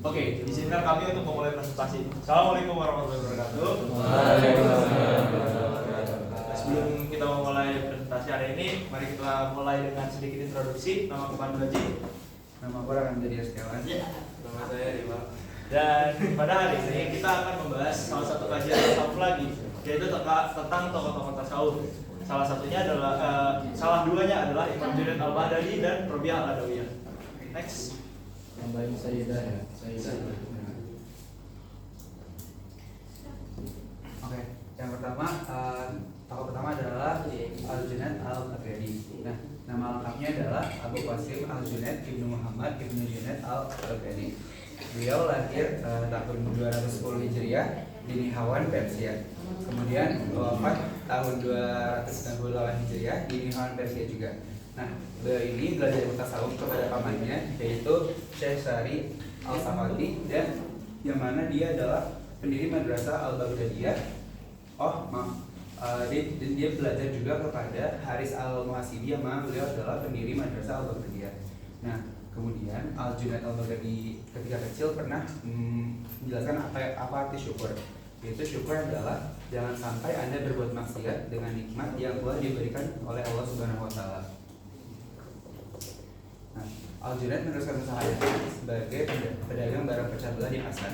Oke, izinkan kami untuk memulai presentasi. Assalamualaikum warahmatullahi wabarakatuh. Sebelum kita memulai presentasi hari ini, mari kita mulai dengan sedikit introduksi. Nama aku Pandu Haji. Nama aku Rangga Jadi Setiawan. Nama saya Rima. Dan pada hari ini kita akan membahas salah satu kajian tasawuf lagi, yaitu tentang tokoh-tokoh tasawuf. Salah duanya adalah Imam Junaid Al-Baghdadi dan Robiah Al-Adawiyah. Next. Tambahin Sayyidah ya. Oke, yang pertama tokoh pertama adalah Al-Junaid Al-Baghdadi. Nah, nama lengkapnya adalah Abu Qasim Al-Junaid Ibnu Muhammad Ibnu Junaid Al-Baghdadi. Beliau lahir tahun 210 Hijriah di Nihawan, Persia. Kemudian wafat tahun 298 Hijriah di Nihawan, Persia juga. Nah, beliau ini belajar tasawuf kepada pamannya, yaitu Syekh Sari Al-Safadi, dan yang mana dia adalah pendiri Madrasah Al-Baghdadiyah. Dia belajar juga kepada Haris Al-Muhasibi, yang mana beliau adalah pendiri Madrasah Al-Baghdadiyah. Nah, kemudian Al-Junaid Al-Baghdadi ketika kecil pernah menjelaskan apa arti syukur. Yaitu syukur adalah jangan sampai Anda berbuat maksiat dengan nikmat yang telah diberikan oleh Allah Subhanahu wa taala. Nah, Al-Junaid meneruskan usahanya sebagai pedagang barang pecah belah di pasar.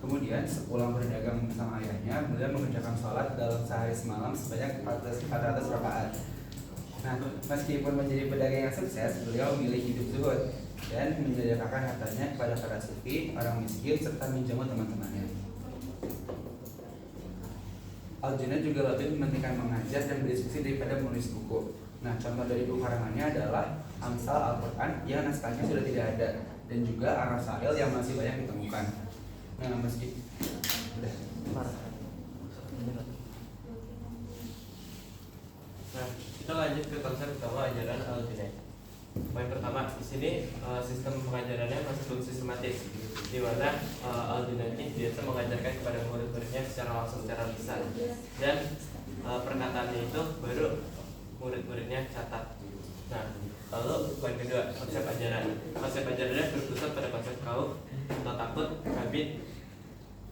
Kemudian sepulang berdagang bersama ayahnya, beliau mengerjakan sholat dalam sehari semalam sebanyak 400 rakaat. Nah, meskipun menjadi pedagang yang sukses, beliau memilih hidup zuhud dan menjajakan hartanya kepada para sufi, orang miskin, serta menjamu teman-temannya. Al-Junaid juga lebih mementingkan mengajar dan berdiskusi daripada menulis buku. Nah, contoh dari buku karangannya adalah Amsal Al-Quran yang naskahnya sudah tidak ada, dan juga Ar-Rasail yang masih banyak ditemukan. Nah, meski kita lanjut ke konsep utama ajaran Al-Junaid. Poin pertama, di sini sistem pengajarannya masih belum sistematis, di mana Al-Junaid ini biasa mengajarkan kepada murid-muridnya secara langsung, secara lisan, dan perkataannya itu baru murid-muridnya catat. Nah, lalu poin kedua, konsep ajaran. Konsep ajarannya berpusat pada konsep khauf atau takut, kabid,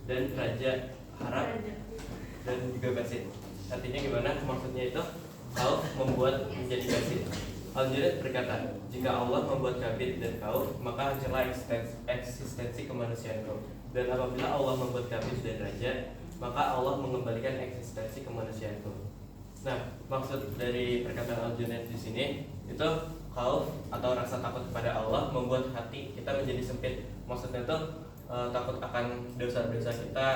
dan raja, harap, dan juga basit. Artinya gimana? Maksudnya itu khauf membuat menjadi basit. Al-Junaid berkata, jika Allah membuat kabid dan khauf, maka hancurlah eksistensi kemanusiaanku. Dan apabila Allah membuat kabid dan raja, maka Allah mengembalikan eksistensi kemanusiaanku. Nah, maksud dari perkataan Al-Junaid di sini itu khauf atau rasa takut kepada Allah membuat hati kita menjadi sempit. Maksudnya itu takut akan dosa-dosa kita,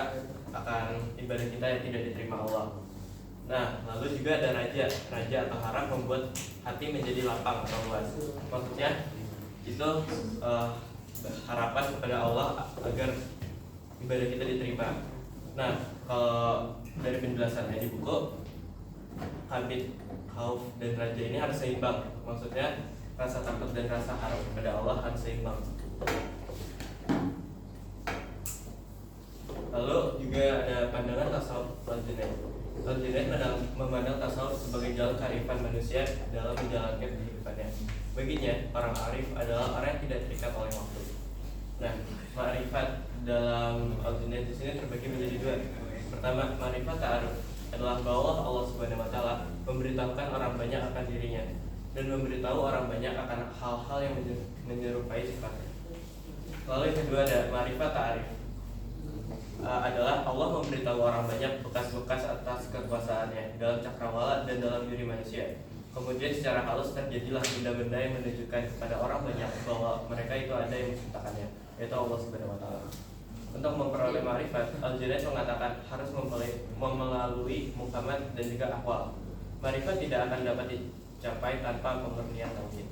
akan ibadah kita yang tidak diterima Allah. Nah, lalu juga ada raja atau harap membuat hati menjadi lapang atau luas. Maksudnya itu harapan kepada Allah agar ibadah kita diterima. Nah, kalau dari penjelasannya di buku, kabid, khauf, dan raja ini harus seimbang. Maksudnya rasa takut dan rasa harap kepada Allah harus seimbang. Lalu juga ada pandangan tasawuf Al-Junaid. Al-Junaid memandang tasawuf sebagai jalan kearifan manusia dalam menjalankan kehidupannya. Baginya, orang arif adalah orang yang tidak terikat oleh waktu. Nah, ma'rifat dalam Al-Junaid di sini terbagi menjadi dua. Pertama, ma'rifat ta'aruf adalah bahwa Allah Subhanahu wa taala memberitahukan orang banyak akan dirinya dan memberitahu orang banyak akan hal-hal yang menyerupai sifatnya. Lalu yang kedua ada ma'rifat ta'arif. Adalah Allah memberitahu orang banyak bekas-bekas atas kekuasaannya dalam cakrawala dan dalam diri manusia. Kemudian secara halus terjadilah benda-benda yang menunjukkan kepada orang banyak bahwa mereka itu ada yang menciptakannya, yaitu Allah Subhanahu wa taala. Untuk memperoleh ma'rifat, Al-Junaid mengatakan harus melalui muhammad dan juga akwal. Ma'rifat tidak akan dapat dicapai tanpa pemurnian tauhid.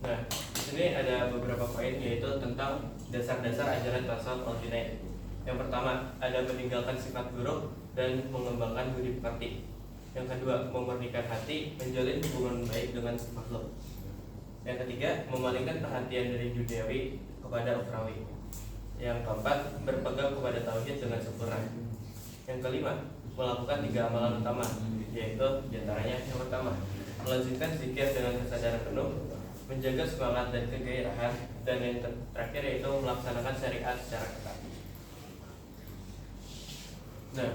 Nah, di sini ada beberapa poin, yaitu tentang dasar-dasar ajaran tasawuf Al-Junaid. Yang pertama, ada meninggalkan sifat buruk dan mengembangkan budi pekerti. Yang kedua, memurnikan hati, menjalin hubungan baik dengan makhluk. Yang ketiga, memalingkan perhatian dari duniawi kepada ukhrawi. Yang keempat, berpegang kepada tauhid dengan sempurna. Yang kelima, melakukan 3 amalan utama, yaitu diantaranya yang pertama, melanjutkan zikir dengan kesadaran penuh. menjaga semangat dan kegairahan, dan yang terakhir yaitu melaksanakan syariat secara ketat. Nah,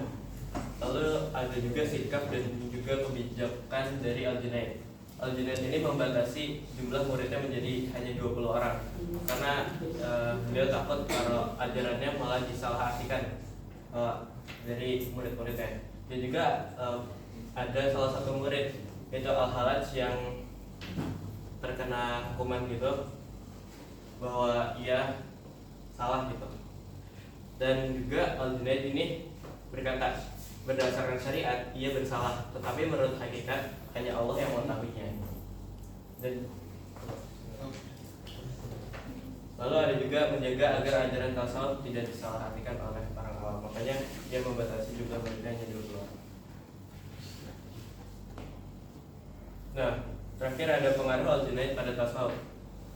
lalu ada juga sikap dan juga kebijakan dari Al-Junaid. Al-Junaid ini membatasi jumlah muridnya menjadi hanya 20 orang karena beliau takut kalau ajarannya malah disalahartikan dari murid-muridnya. Dan juga ada salah satu murid yaitu Al-Halaj yang terkena hukuman gitu bahwa ia salah gitu. Dan juga Al-Junaid ini berkata, berdasarkan syariat ia bersalah, tetapi menurut hakikat hanya Allah yang mengetahuinya. Dan lalu ada juga menjaga agar ajaran tasawuf tidak disalahartikan oleh para awam. Makanya ia membatasi jumlah muridnya hanya 20 orang. Nah, terakhir ada pengaruh Al-Junaid pada tasawuf.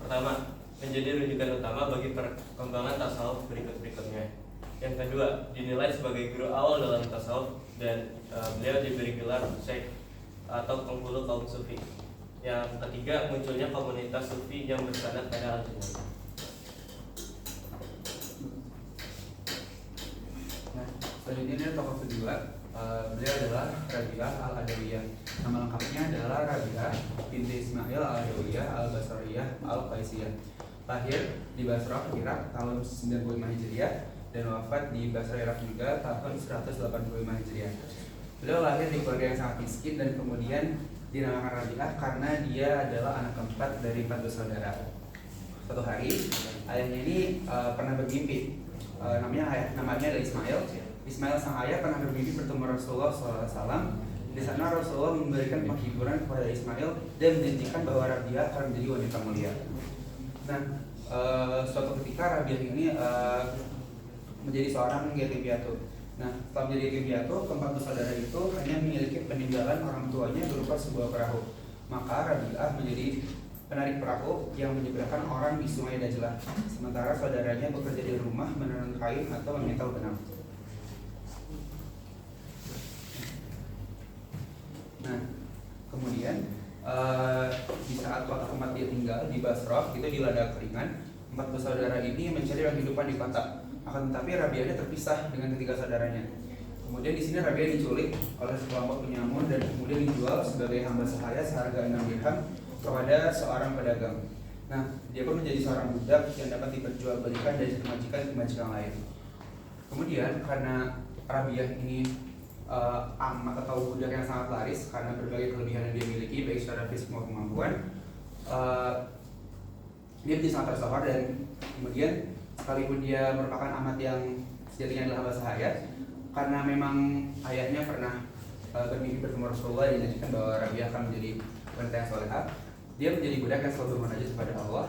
Pertama, menjadi rujukan utama bagi perkembangan tasawuf berikut-berikutnya. Yang kedua, dinilai sebagai guru awal dalam tasawuf dan beliau diberi gelar Syekh atau penghulu kaum sufi. Yang ketiga, munculnya komunitas sufi yang bersanad pada Al-Junaid. Nah, selanjutnya ini tokoh kedua, beliau adalah Rabi'ah Al-Adawiyah. Nama lengkapnya adalah Rabi'ah binti Ismail Al-Adawiyah Al-Basriyah Al-Qaisiyah. Lahir di Basrah, Irak tahun 95 Hijriah dan wafat di Basrah, Irak juga tahun 185 Hijriah. Beliau lahir di keluarga yang sangat miskin dan kemudian dinamakan Rabi'ah karena dia adalah anak keempat dari 4 bersaudara. Suatu hari ayahnya ini pernah bermimpi, namanya adalah Ismail. Ismail sang ayah pernah bermimpi bertemu Rasulullah SAW. Di sana Rasulullah memberikan penghiburan kepada Ismail dan menjanjikan bahwa Rabi'ah akan menjadi wanita mulia. Nah, suatu ketika Rabi'ah ini menjadi seorang yatim piatu. Nah, setelah menjadi yatim piatu, keempat bersaudara itu hanya memiliki peninggalan orang tuanya berupa sebuah perahu. Maka Rabi'ah menjadi penarik perahu yang menyeberangkan orang di Sungai Dajlah, sementara saudaranya bekerja di rumah menenun kain atau memintal benang. Nah, kemudian di saat kota tempat dia tinggal di Basrah itu dilanda keringan, 4 bersaudara ini mencari kehidupan di kota. Akan tetapi Rabi'ah terpisah dengan ketiga saudaranya. Kemudian di sini Rabi'ah diculik oleh sekelompok penyamun dan kemudian dijual sebagai hamba sahaya seharga 6 dirham kepada seorang pedagang. Nah, dia pun menjadi seorang budak yang dapat diperjualbelikan dari majikan ke majikan lain. Kemudian karena Rabi'ah ini amat atau budak yang sangat laris karena berbagai kelebihan yang dia miliki baik secara fisik maupun kemampuan, dia menjadi sangat tersohor dan kemudian sekalipun dia merupakan amat yang sejatinya adalah hamba sahaya, karena memang ayahnya pernah bermimpi bertemu Rasulullah dan menjanjikan bahwa Rabi'ah akan menjadi wanita yang solehah, dia menjadi budak yang selalu bermunajat kepada Allah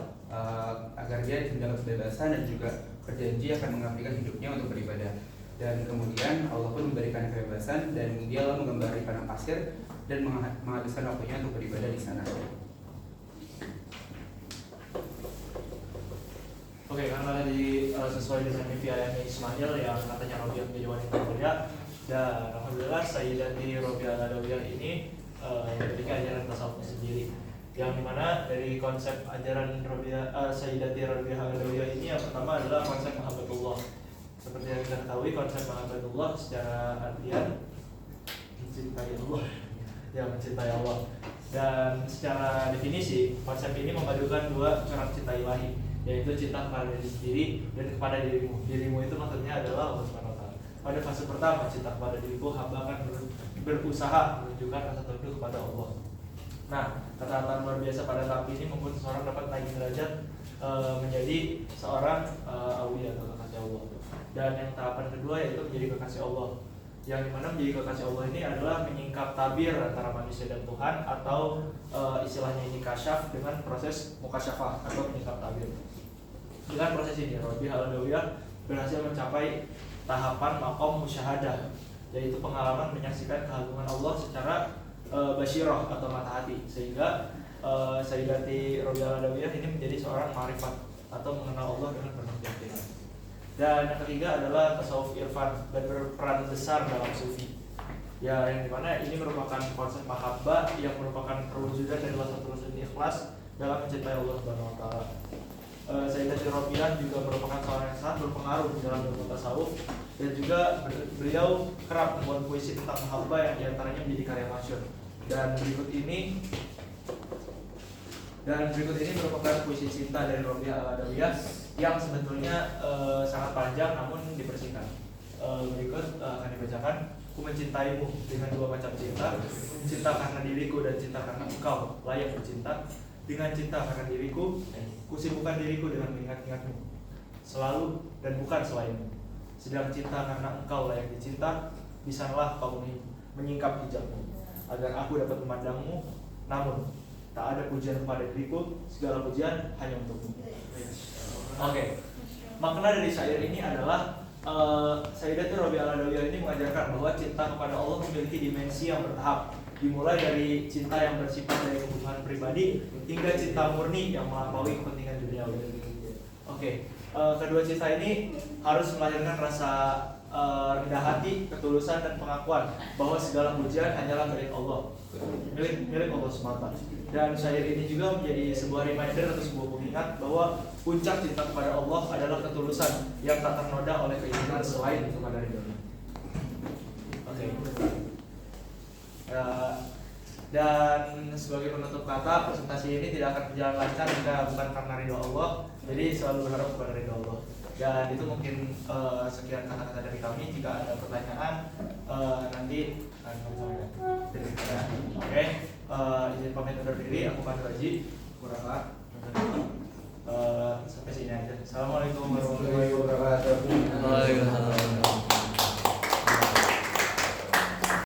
agar dia mendapat kebebasan dan juga berjanji akan mengabdikan hidupnya untuk beribadah. Dan kemudian Allah pun memberikan kebebasan dan dia lalu menggembari padang pasir dan menghabiskan waktunya untuk beribadah di sana. Oke, karena tadi sesuai dengan mimpi ayahnya Ismail yang katanya Rabi'ah menjadi wanita mulia, dan alhamdulillah Sayyidati Rabi'ah Al-Adawiyah ini memiliki ajaran tasawuf sendiri, yang dimana dari konsep ajaran Sayyidati Rabi'ah Al-Adawiyah ini yang pertama adalah konsep mahabbatullah. Seperti yang kita ketahui, konsep mahabbatullah secara artian mencintai Allah, ya mencintai Allah. Dan secara definisi, konsep ini memadukan dua corak cinta ilahi, yaitu cinta kepada diri sendiri dan kepada dirimu. Dirimu itu maksudnya adalah Allah SWT. Pada fase pertama, cinta kepada diriku, hamba akan berusaha menunjukkan rasa tunduk kepada Allah. Nah, ketaatan luar biasa pada tahap ini membuat seseorang dapat naik derajat menjadi seorang awliya atau kekasih Allah. Dan yang tahapan kedua yaitu menjadi kekasih Allah, yang dimana menjadi kekasih Allah ini adalah menyingkap tabir antara manusia dan Tuhan, atau istilahnya ini kasyaf dengan proses mukasyafah atau menyingkap tabir. Dengan proses ini Rabi'ah Al-Adawiyah berhasil mencapai tahapan maqam musyahadah, yaitu pengalaman menyaksikan keagungan Allah secara basyirah atau mata hati, sehingga Sayyidati Rabi'ah Al-Adawiyah ini menjadi seorang ma'rifat atau mengenal Allah dengan penuh keyakinan. Dan yang ketiga adalah tasawuf irfan dan berperan besar dalam sufi, ya, yang dimana ini merupakan konsep mahabbah yang merupakan perwujudan dari satu rusun ikhlas dalam mencintai Allah Subhanahu wa taala. Sayyidatul Rabi'ah juga merupakan seorang yang sangat berpengaruh dalam ilmu tasawuf, dan juga beliau kerap membuat puisi tentang mahabbah yang diantaranya menjadi karya masyhur. Dan berikut ini merupakan puisi cinta dari Rabi'ah al-Adawiyah yang sebetulnya sangat panjang namun dibersihkan. Berikut akan dibacakan. Ku mencintaimu dengan dua macam cinta, cinta karena diriku dan cinta karena engkau layak bercinta. Dengan cinta karena diriku, kusibukkan diriku dengan mengingat-ingatmu selalu dan bukan selainmu. Sedang cinta karena engkau layak dicinta, bisalah kau menyingkap hijabmu agar aku dapat memandangmu. Namun tak ada pujian kepada diriku, segala pujian hanya untukmu. Oke. Makna dari syair ini adalah Sayyidatul Rabi'ah al-Adawiyah ini mengajarkan bahwa cinta kepada Allah memiliki dimensi yang bertahap, dimulai dari cinta yang bersifat dari kebutuhan pribadi hingga cinta murni yang melampaui kepentingan duniawi. Oke. Kedua cinta ini harus melahirkan rasa rendah hati, ketulusan, dan pengakuan bahwa segala pujian hanyalah milik Allah, milik Allah semata. Dan syair ini juga menjadi sebuah reminder atau sebuah pengingat bahwa puncak cinta kepada Allah adalah ketulusan yang tak ternoda oleh keinginan selain kepada ridhonya. Oke. Dan sebagai penutup kata, presentasi ini tidak akan berjalan lancar jika bukan karena ridho Allah. Jadi selalu berharap kepada ridho Allah. Dan itu mungkin sekian kata-kata dari kami. Jika ada pertanyaan, nanti akan kami sampaikan. Oke, izin pamit undur diri. Aku Pandu Haji Kuraka. Sampai sini aja. Assalamualaikum warahmatullahi wabarakatuh. Waalaikumsalam.